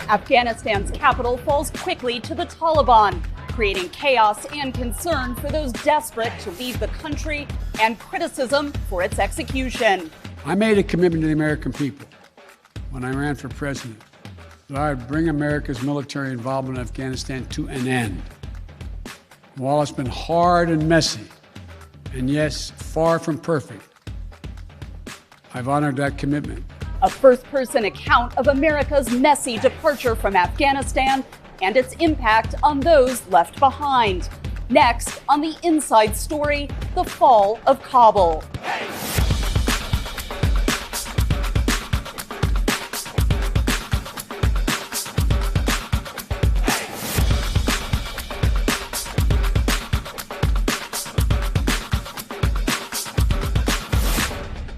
Afghanistan's capital falls quickly to the Taliban, creating chaos and concern for those desperate to leave the country and criticism for its execution. I made a commitment to the American people when I ran for president that I would bring America's military involvement in Afghanistan to an end. While it's been hard and messy, and yes, far from perfect, I've honored that commitment. A first-person account of America's messy departure from Afghanistan and its impact on those left behind. Next on the Inside Story, the Fall of Kabul.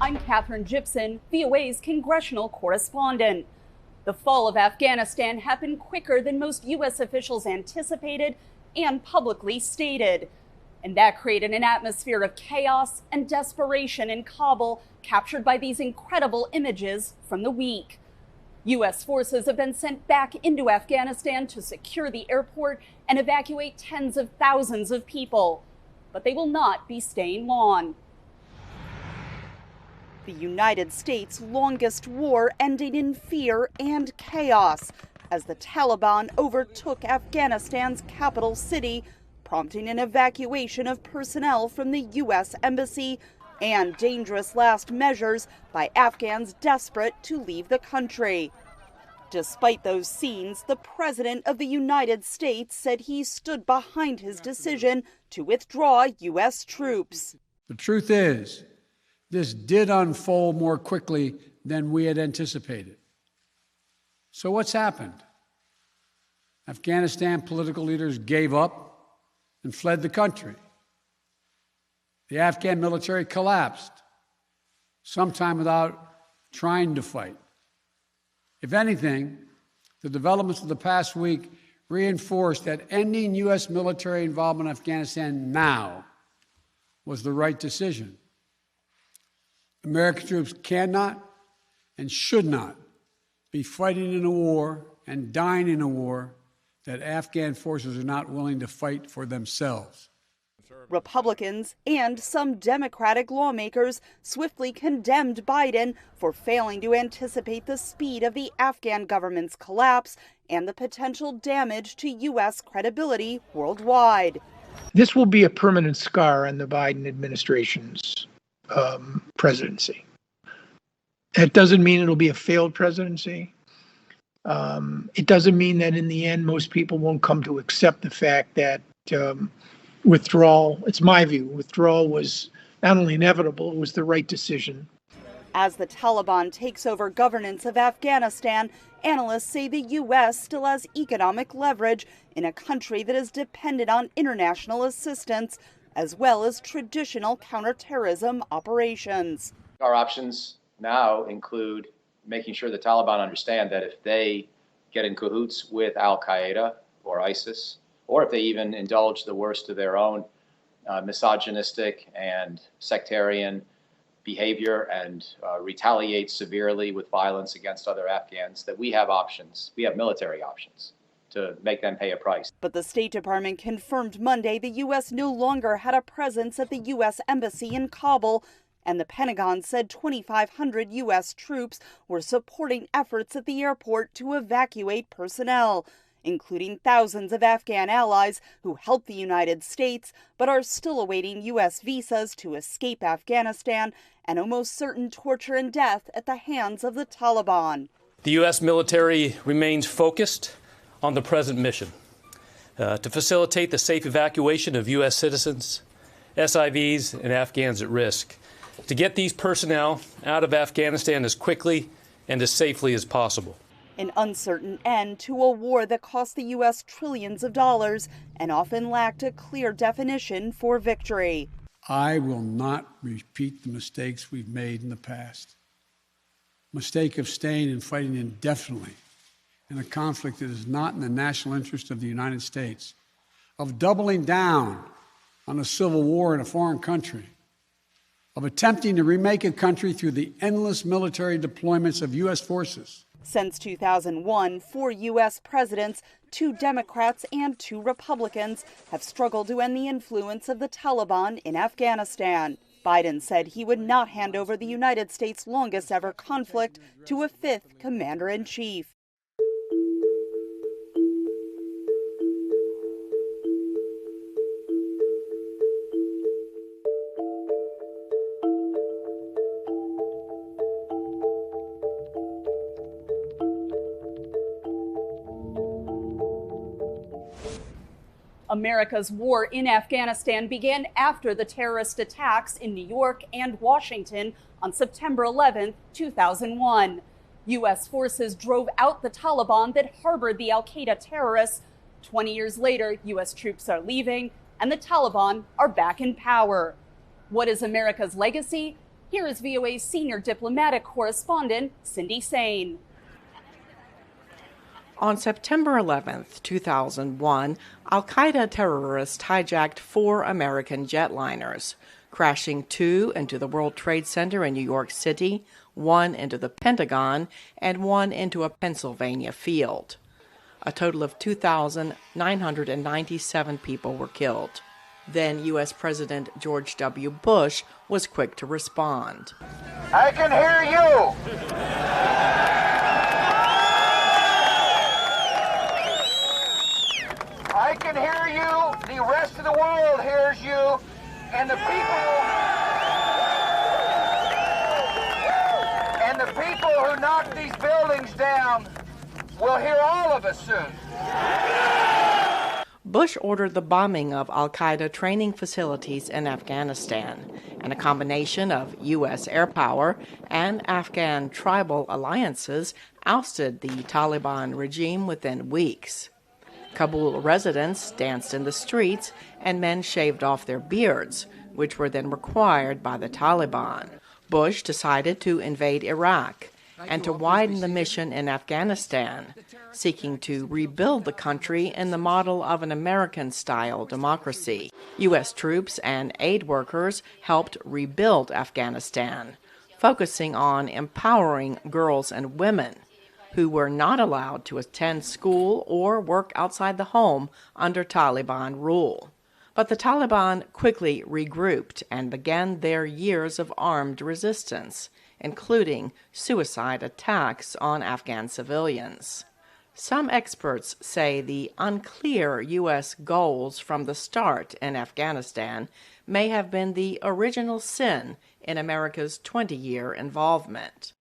I'm Catherine Gibson, VOA's congressional correspondent. The fall of Afghanistan happened quicker than most U.S. officials anticipated and publicly stated. And that created an atmosphere of chaos and desperation in Kabul, captured by these incredible images from the week. U.S. forces have been sent back into Afghanistan to secure the airport and evacuate tens of thousands of people. But they will not be staying long. The United States' longest war ending in fear and chaos as the Taliban overtook Afghanistan's capital city, prompting an evacuation of personnel from the U.S. Embassy and dangerous last measures by Afghans desperate to leave the country. Despite those scenes, the President of the United States said he stood behind his decision to withdraw U.S. troops. The truth is, this did unfold more quickly than we had anticipated. So what's happened? Afghanistan political leaders gave up and fled the country. The Afghan military collapsed, sometime without trying to fight. If anything, the developments of the past week reinforced that ending U.S. military involvement in Afghanistan now was the right decision. American troops cannot and should not be fighting in a war and dying in a war that Afghan forces are not willing to fight for themselves. Republicans and some Democratic lawmakers swiftly condemned Biden for failing to anticipate the speed of the Afghan government's collapse and the potential damage to U.S. credibility worldwide. This will be a permanent scar on the Biden administration's presidency. That doesn't mean it'll be a failed presidency. It doesn't mean that in the end, most people won't come to accept the fact that withdrawal, it's my view, withdrawal was not only inevitable, it was the right decision. As the Taliban takes over governance of Afghanistan, analysts say the U.S. still has economic leverage in a country that is dependent on international assistance, as well as traditional counterterrorism operations. Our options now include making sure the Taliban understand that if they get in cahoots with al-Qaeda or ISIS, or if they even indulge the worst of their own misogynistic and sectarian behavior and retaliate severely with violence against other Afghans, that we have options. We have military options to make them pay a price. But the State Department confirmed Monday the U.S. no longer had a presence at the U.S. Embassy in Kabul, and the Pentagon said 2,500 U.S. troops were supporting efforts at the airport to evacuate personnel, including thousands of Afghan allies who helped the United States but are still awaiting U.S. visas to escape Afghanistan and almost certain torture and death at the hands of the Taliban. The U.S. military remains focused on the present mission to facilitate the safe evacuation of U.S. citizens, SIVs, and Afghans at risk, to get these personnel out of Afghanistan as quickly and as safely as possible. An uncertain end to a war that cost the U.S. trillions of dollars and often lacked a clear definition for victory. I will not repeat the mistakes we've made in the past. mistake of staying and fighting indefinitely in a conflict that is not in the national interest of the United States, of doubling down on a civil war in a foreign country, of attempting to remake a country through the endless military deployments of U.S. forces. Since 2001, 4 U.S. presidents, 2 Democrats and 2 Republicans, have struggled to end the influence of the Taliban in Afghanistan. Biden said he would not hand over the United States' longest ever conflict to a 5th commander-in-chief. America's war in Afghanistan began after the terrorist attacks in New York and Washington on September 11, 2001. U.S. forces drove out the Taliban that harbored the al-Qaeda terrorists. 20 years later, U.S. troops are leaving, and the Taliban are back in power. What is America's legacy? Here is VOA's senior diplomatic correspondent, Cindy Sain. On September 11, 2001, al-Qaeda terrorists hijacked 4 American jetliners, crashing 2 into the World Trade Center in New York City, 1 into the Pentagon, and 1 into a Pennsylvania field. A total of 2,997 people were killed. Then U.S. President George W. Bush was quick to respond. I can hear you! I can hear you, the rest of the world hears you, and the people who knocked these buildings down will hear all of us soon. Bush ordered the bombing of al-Qaeda training facilities in Afghanistan, and a combination of U.S. air power and Afghan tribal alliances ousted the Taliban regime within weeks. Kabul residents danced in the streets, and men shaved off their beards, which were then required by the Taliban. Bush decided to invade Iraq and to widen the mission in Afghanistan, seeking to rebuild the country in the model of an American-style democracy. U.S. troops and aid workers helped rebuild Afghanistan, focusing on empowering girls and women who were not allowed to attend school or work outside the home under Taliban rule. But the Taliban quickly regrouped and began their years of armed resistance, including suicide attacks on Afghan civilians. Some experts say the unclear U.S. goals from the start in Afghanistan may have been the original sin in America's 20-year involvement.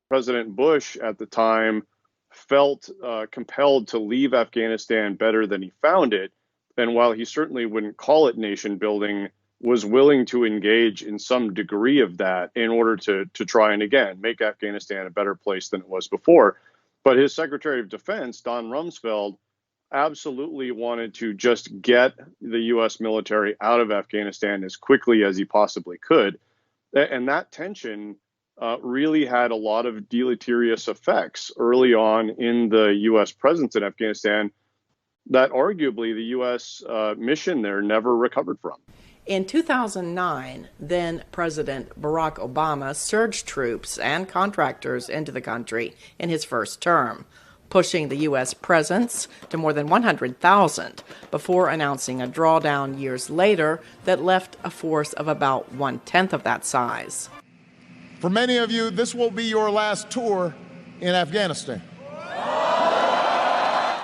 President Bush at the time felt compelled to leave Afghanistan better than he found it. And while he certainly wouldn't call it nation building, was willing to engage in some degree of that in order to try and, again, make Afghanistan a better place than it was before. But his Secretary of Defense, Don Rumsfeld, absolutely wanted to just get the U.S. military out of Afghanistan as quickly as he possibly could. And that tension really had a lot of deleterious effects early on in the U.S. presence in Afghanistan that arguably the U.S. Mission there never recovered from. In 2009, then President Barack Obama surged troops and contractors into the country in his first term, pushing the U.S. presence to more than 100,000 before announcing a drawdown years later that left a force of about 1/10 of that size. For many of you, this will be your last tour in Afghanistan.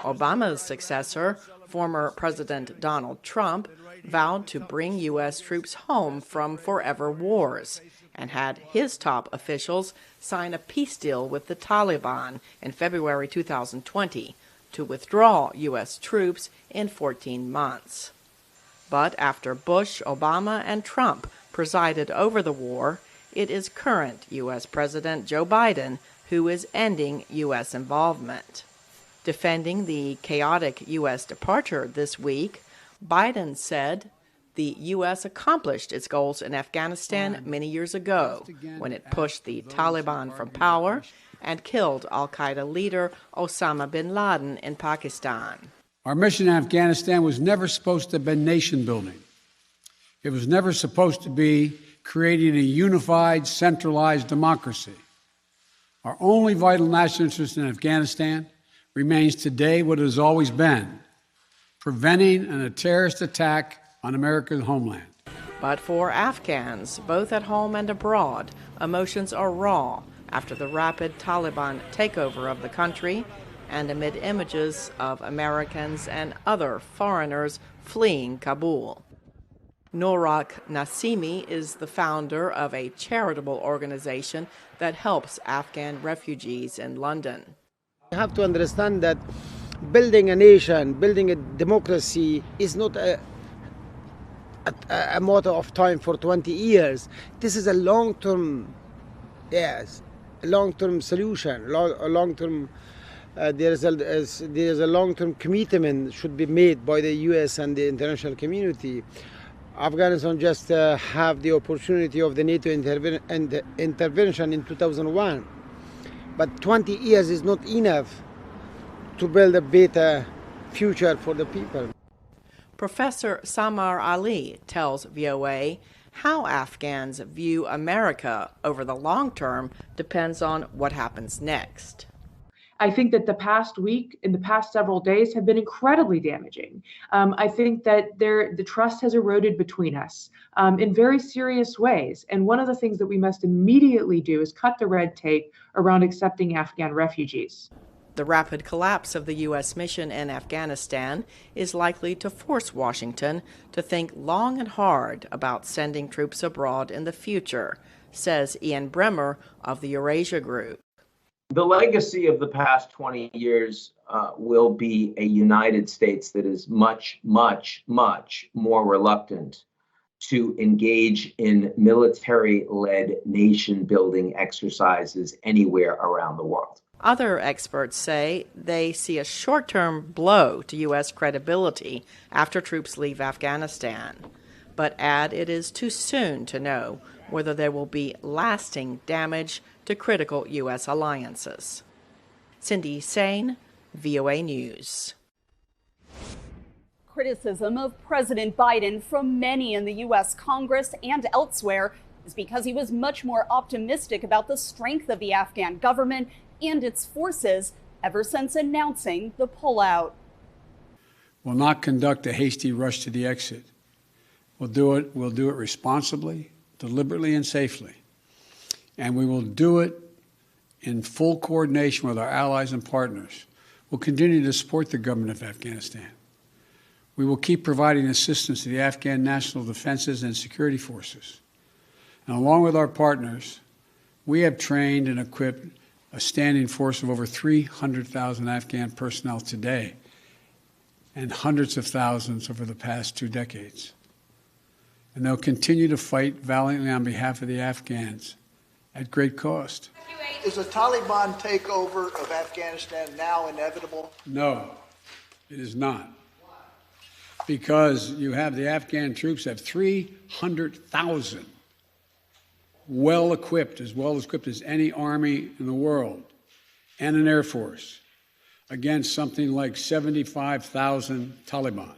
Obama's successor, former President Donald Trump, vowed to bring U.S. troops home from forever wars and had his top officials sign a peace deal with the Taliban in February 2020 to withdraw U.S. troops in 14 months. But after Bush, Obama, and Trump presided over the war, it is current U.S. President Joe Biden who is ending U.S. involvement. Defending the chaotic U.S. departure this week, Biden said, The U.S. accomplished its goals in Afghanistan many years ago when it pushed the Taliban from power and killed al-Qaeda leader Osama bin Laden in Pakistan. Our mission in Afghanistan was never supposed to have been nation building. It was never supposed to be creating a unified, centralized democracy. Our only vital national interest in Afghanistan remains today what it has always been: preventing a terrorist attack on America's homeland. But for Afghans, both at home and abroad, emotions are raw after the rapid Taliban takeover of the country and amid images of Americans and other foreigners fleeing Kabul. Norak Nassimi is the founder of a charitable organization that helps Afghan refugees in London. You have to understand that building a nation, building a democracy is not a matter of time for 20 years. This is a long-term, a long-term solution, a long-term. There is a long-term commitment should be made by the U.S. and the international community. Afghanistan just have the opportunity of the NATO intervention in 2001, but 20 years is not enough to build a better future for the people. Professor Samar Ali tells VOA how Afghans view America over the long term depends on what happens next. I think that the past week and the past several days have been incredibly damaging. I think that the trust has eroded between us in very serious ways. And one of the things that we must immediately do is cut the red tape around accepting Afghan refugees. The rapid collapse of the U.S. mission in Afghanistan is likely to force Washington to think long and hard about sending troops abroad in the future, says Ian Bremmer of the Eurasia Group. The legacy of the past 20 years will be a United States that is much, much, much more reluctant to engage in military-led nation-building exercises anywhere around the world. Other experts say they see a short-term blow to U.S. credibility after troops leave Afghanistan, but add it is too soon to know whether there will be lasting damage to critical U.S. alliances. Cindy Sain, VOA News. Criticism of President Biden from many in the U.S. Congress and elsewhere is because he was much more optimistic about the strength of the Afghan government and its forces ever since announcing the pullout. We'll not conduct a hasty rush to the exit. We'll do it responsibly, deliberately, and safely. And we will do it in full coordination with our allies and partners. We'll continue to support the government of Afghanistan. We will keep providing assistance to the Afghan national defenses and security forces. And along with our partners, we have trained and equipped a standing force of over 300,000 Afghan personnel today and hundreds of thousands over the past 2 decades. And they'll continue to fight valiantly on behalf of the Afghans at great cost. Is a Taliban takeover of Afghanistan now inevitable? No, it is not. Because you have the Afghan troops have 300,000 well-equipped as any army in the world, and an air force against something like 75,000 Taliban.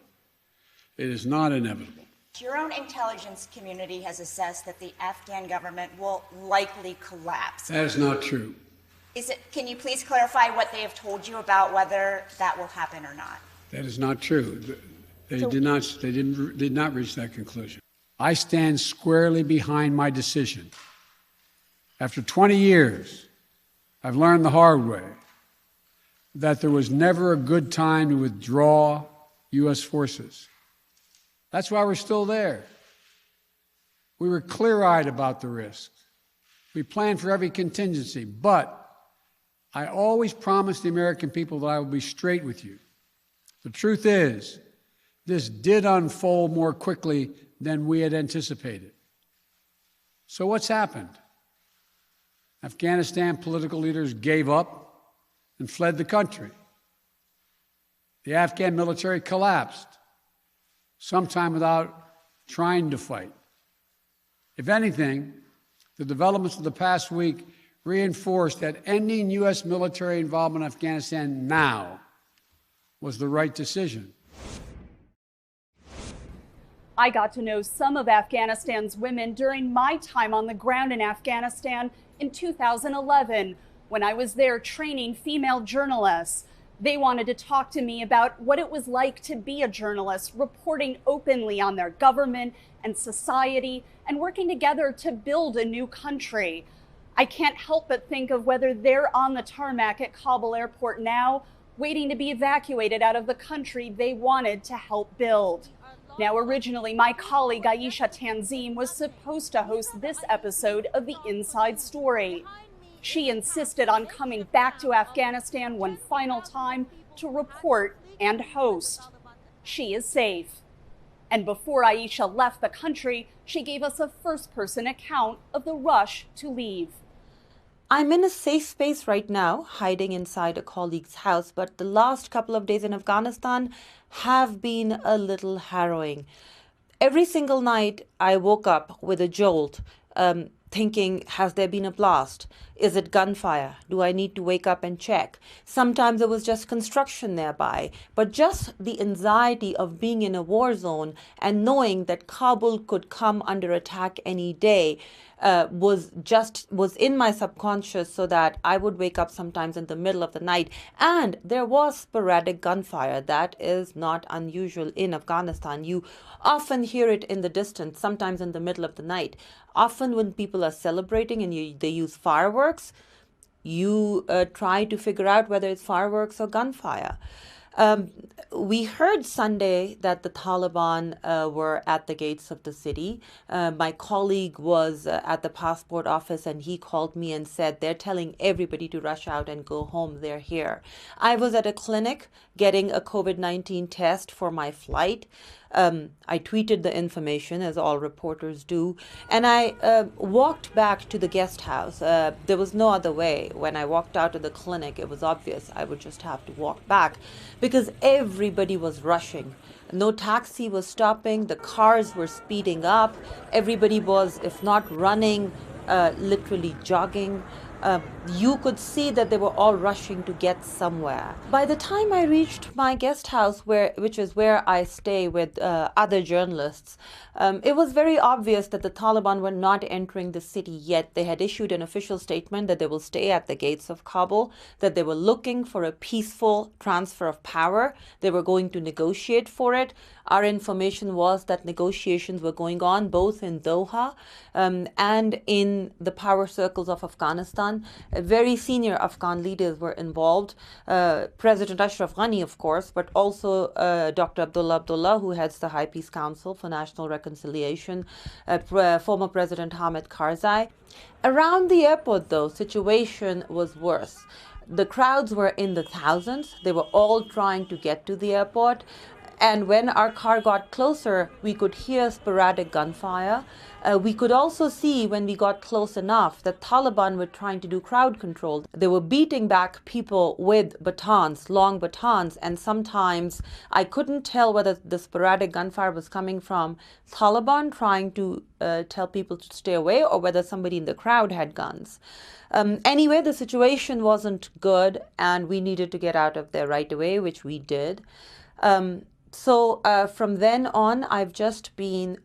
It is not inevitable. Your own intelligence community has assessed that the Afghan government will likely collapse. That is not true. Can you please clarify what they have told you about whether that will happen or not? That is not true. They did not reach that conclusion. I stand squarely behind my decision. After 20 years, I've learned the hard way that there was never a good time to withdraw U.S. forces. That's why we're still there. We were clear-eyed about the risks. We planned for every contingency, but I always promised the American people that I would be straight with you. The truth is, this did unfold more quickly than we had anticipated. So what's happened? Afghanistan political leaders gave up and fled the country. The Afghan military collapsed, sometime without trying to fight. If anything, the developments of the past week reinforced that ending U.S. military involvement in Afghanistan now was the right decision. I got to know some of Afghanistan's women during my time on the ground in Afghanistan in 2011, when I was there training female journalists. They wanted to talk to me about what it was like to be a journalist, reporting openly on their government and society, and working together to build a new country. I can't help but think of whether they're on the tarmac at Kabul airport now, waiting to be evacuated out of the country they wanted to help build. Now, originally, my colleague Aisha Tanzim was supposed to host this episode of The Inside Story. She insisted on coming back to Afghanistan one final time to report and host. She is safe. And before Aisha left the country, she gave us a first-person account of the rush to leave. I'm in a safe space right now, hiding inside a colleague's house, but the last couple of days in Afghanistan have been a little harrowing. Every single night I woke up with a jolt, thinking, has there been a blast? Is it gunfire? Do I need to wake up and check? Sometimes it was just construction nearby, but just the anxiety of being in a war zone and knowing that Kabul could come under attack any day was in my subconscious, so that I would wake up sometimes in the middle of the night. And there was sporadic gunfire. That is not unusual in Afghanistan. You often hear it in the distance, sometimes in the middle of the night. Often when people are celebrating and they use fireworks, you try to figure out whether it's fireworks or gunfire. We heard Sunday that the Taliban were at the gates of the city. My colleague was at the passport office, and he called me and said they're telling everybody to rush out and go home. They're here. I was at a clinic getting a COVID-19 test for my flight. I tweeted the information, as all reporters do, and I walked back to the guest house. There was no other way. When I walked out of the clinic, it was obvious I would just have to walk back, because everybody was rushing. No taxi was stopping. The cars were speeding up. Everybody was, if not running, literally jogging. You could see that they were all rushing to get somewhere. By the time I reached my guest house, which is where I stay with other journalists, it was very obvious that the Taliban were not entering the city yet. They had issued an official statement that they will stay at the gates of Kabul, that they were looking for a peaceful transfer of power. They were going to negotiate for it. Our information was that negotiations were going on both in Doha and in the power circles of Afghanistan. Very senior Afghan leaders were involved. President Ashraf Ghani, of course, but also Dr. Abdullah, who heads the High Peace Council for National Reconciliation, former President Hamid Karzai. Around the airport, though, situation was worse. The crowds were in the thousands. They were all trying to get to the airport. And when our car got closer, we could hear sporadic gunfire. We could also see, when we got close enough, that Taliban were trying to do crowd control. They were beating back people with batons, long batons, and sometimes I couldn't tell whether the sporadic gunfire was coming from Taliban trying to tell people to stay away, or whether somebody in the crowd had guns. Anyway, the situation wasn't good, and we needed to get out of there right away, which we did. So from then on, I've just been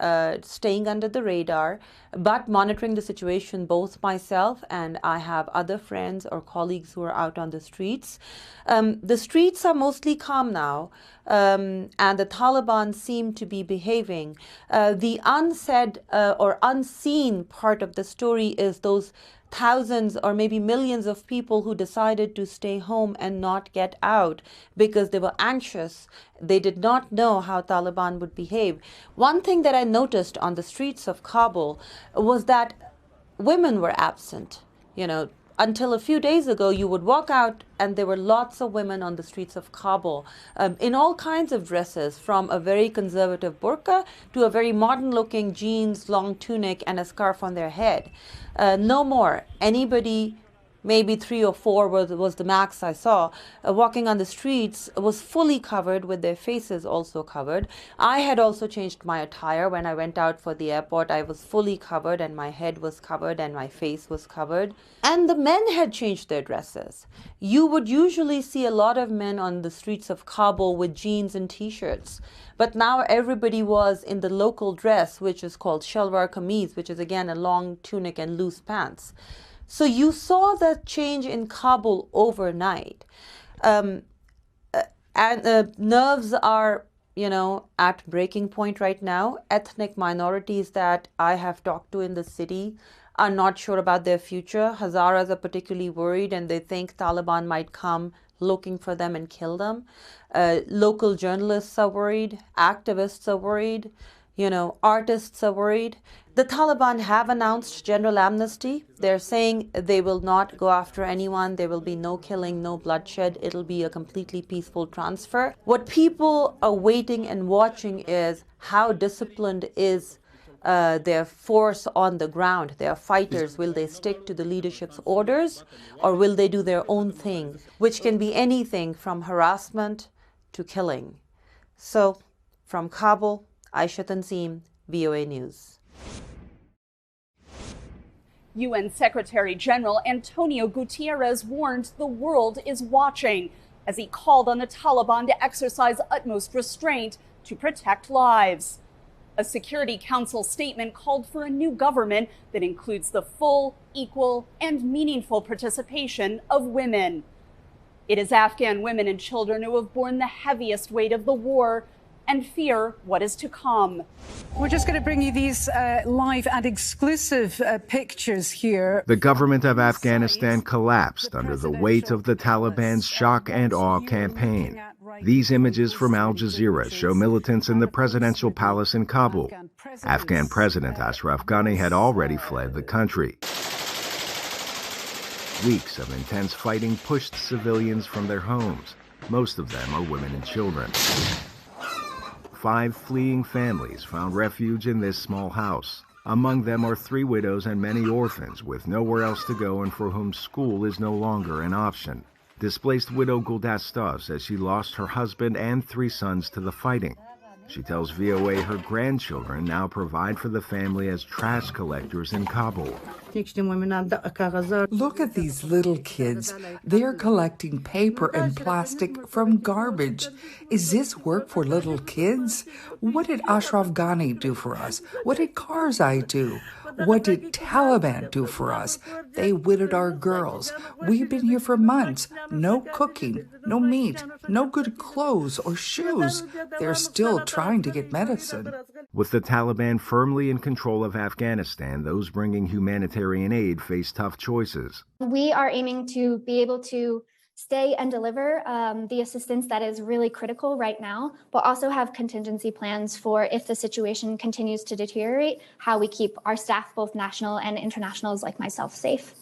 staying under the radar, but monitoring the situation, both myself and I have other friends or colleagues who are out on the streets. The streets are mostly calm now, and the Taliban seem to be behaving. The unsaid or unseen part of the story is those thousands or maybe millions of people who decided to stay home and not get out because they were anxious. They did not know how Taliban would behave. One thing that I noticed on the streets of Kabul was that women were absent. You know, until a few days ago, you would walk out and there were lots of women on the streets of Kabul in all kinds of dresses, from a very conservative burqa to a very modern-looking jeans, long tunic, and a scarf on their head. No more. Anybody maybe 3 or 4 was the max I saw, walking on the streets, was fully covered with their faces also covered. I had also changed my attire when I went out for the airport. I was fully covered and my head was covered and my face was covered. And the men had changed their dresses. You would usually see a lot of men on the streets of Kabul with jeans and t-shirts. But now everybody was in the local dress, which is called shalwar kameez, which is again a long tunic and loose pants. So you saw that change in Kabul overnight. And nerves are, at breaking point right now. Ethnic minorities that I have talked to in the city are not sure about their future. Hazaras are particularly worried and they think Taliban might come looking for them and kill them. Local journalists are worried. Activists are worried. Artists are worried. The Taliban have announced general amnesty. They're saying they will not go after anyone. There will be no killing, no bloodshed. It'll be a completely peaceful transfer. What people are waiting and watching is how disciplined is their force on the ground, their fighters. Will they stick to the leadership's orders or will they do their own thing, which can be anything from harassment to killing? So, from Kabul, Aisha Tanseem, VOA News. UN Secretary General Antonio Guterres warned the world is watching as he called on the Taliban to exercise utmost restraint to protect lives. A Security Council statement called for a new government that includes the full, equal, and meaningful participation of women. It is Afghan women and children who have borne the heaviest weight of the war and fear what is to come. We're just going to bring you these live and exclusive pictures here. The government of Afghanistan collapsed under the weight of the Taliban's shock and awe campaign. These images from Al Jazeera show militants in the presidential palace in Kabul. Afghan President Ashraf Ghani had already fled the country. Weeks of intense fighting pushed civilians from their homes. Most of them are women and children. 5 fleeing families found refuge in this small house. Among them are 3 widows and many orphans with nowhere else to go and for whom school is no longer an option. Displaced widow Guldastov says she lost her husband and 3 sons to the fighting. She tells VOA her grandchildren now provide for the family as trash collectors in Kabul. Look at these little kids. They're collecting paper and plastic from garbage. Is this work for little kids? What did Ashraf Ghani do for us? What did Karzai do? What did Taliban do for us? They widowed our girls. We've been here for months. No cooking, no meat, no good clothes or shoes. They're still trying to get medicine. With the Taliban firmly in control of Afghanistan, those bringing humanitarian aid face tough choices. We are aiming to be able to stay and deliver the assistance that is really critical right now, but also have contingency plans for if the situation continues to deteriorate, how we keep our staff, both national and internationals like myself, safe.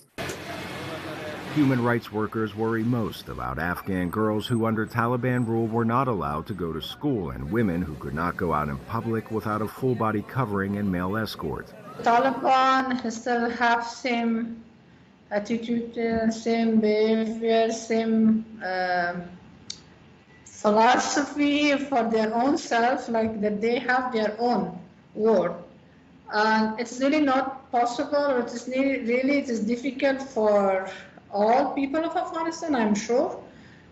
Human rights workers worry most about Afghan girls who under Taliban rule were not allowed to go to school and women who could not go out in public without a full body covering and male escort. Taliban still have same attitude, same behavior, same philosophy for their own self, like that they have their own war. And it's really not possible, it is difficult for all people of Afghanistan, I'm sure,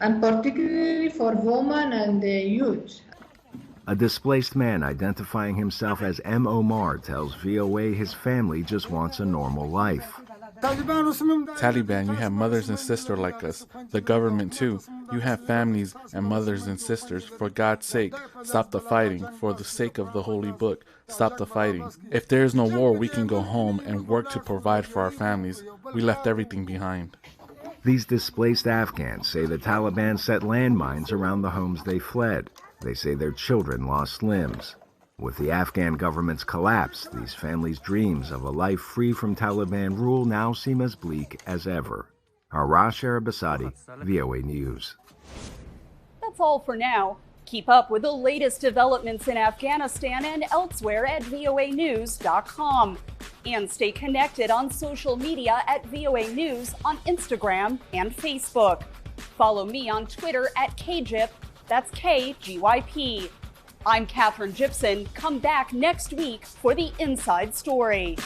and particularly for women and the youth. A displaced man identifying himself as M. Omar tells VOA his family just wants a normal life. Taliban, you have mothers and sisters like us. The government too. You have families and mothers and sisters. For God's sake, stop the fighting. For the sake of the holy book, stop the fighting. If there is no war, we can go home and work to provide for our families. We left everything behind. These displaced Afghans say the Taliban set landmines around the homes they fled. They say their children lost limbs. With the Afghan government's collapse, these families' dreams of a life free from Taliban rule now seem as bleak as ever. Arash Arabasadi, VOA News. That's all for now. Keep up with the latest developments in Afghanistan and elsewhere at voanews.com. And stay connected on social media at VOA News on Instagram and Facebook. Follow me on Twitter at KGYP, that's KGYP. I'm Katherine Gibson. Come back next week for the Inside Story.